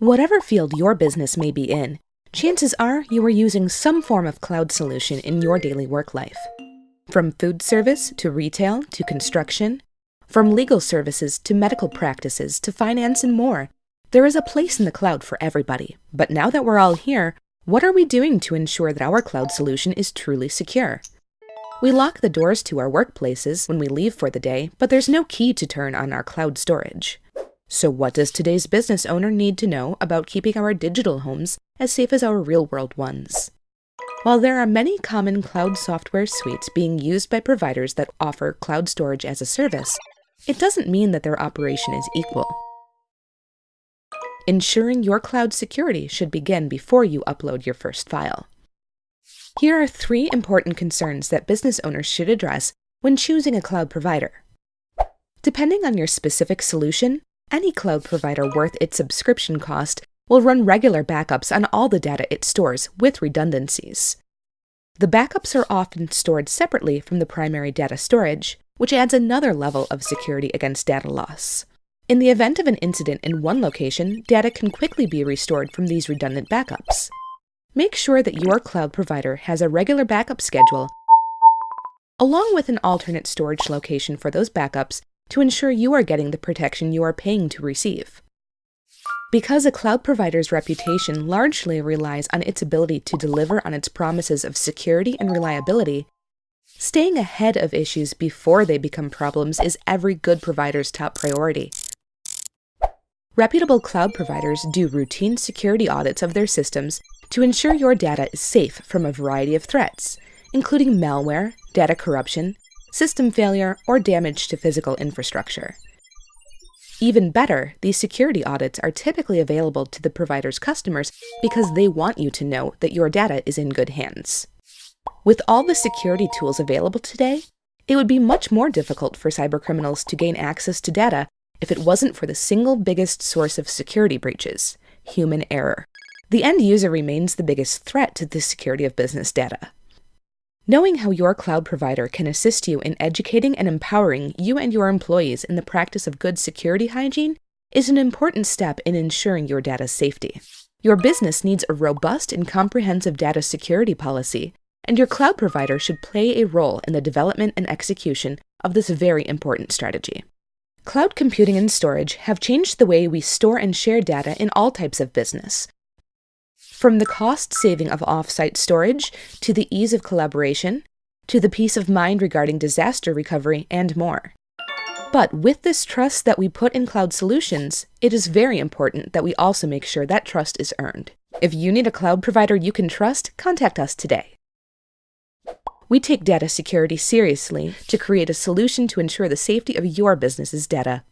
Whatever field your business may be in, chances are you are using some form of cloud solution in your daily work life. From food service to retail to construction, from legal services to medical practices to finance and more, there is a place in the cloud for everybody. But now that we're all here, what are we doing to ensure that our cloud solution is truly secure? We lock the doors to our workplaces when we leave for the day, but there's no key to turn on our cloud storage. So what does today's business owner need to know about keeping our digital homes as safe as our real-world ones? While there are many common cloud software suites being used by providers that offer cloud storage as a service, it doesn't mean that their operation is equal. Ensuring your cloud security should begin before you upload your first file. Here are 3 important concerns that business owners should address when choosing a cloud provider. Depending on your specific solution, any cloud provider worth its subscription cost will run regular backups on all the data it stores with redundancies. The backups are often stored separately from the primary data storage, which adds another level of security against data loss. In the event of an incident in one location, data can quickly be restored from these redundant backups. Make sure that your cloud provider has a regular backup schedule, along with an alternate storage location for those backups to ensure you are getting the protection you are paying to receive. Because a cloud provider's reputation largely relies on its ability to deliver on its promises of security and reliability, staying ahead of issues before they become problems is every good provider's top priority. Reputable cloud providers do routine security audits of their systems to ensure your data is safe from a variety of threats, including malware, data corruption, system failure, or damage to physical infrastructure. Even better, these security audits are typically available to the provider's customers because they want you to know that your data is in good hands. With all the security tools available today, it would be much more difficult for cybercriminals to gain access to data if it wasn't for the single biggest source of security breaches: human error. The end user remains the biggest threat to the security of business data. Knowing how your cloud provider can assist you in educating and empowering you and your employees in the practice of good security hygiene is an important step in ensuring your data's safety. Your business needs a robust and comprehensive data security policy, and your cloud provider should play a role in the development and execution of this very important strategy. Cloud computing and storage have changed the way we store and share data in all types of business. From the cost saving of off-site storage, to the ease of collaboration, to the peace of mind regarding disaster recovery, and more. But with this trust that we put in cloud solutions, it is very important that we also make sure that trust is earned. If you need a cloud provider you can trust, contact us today. We take data security seriously to create a solution to ensure the safety of your business's data.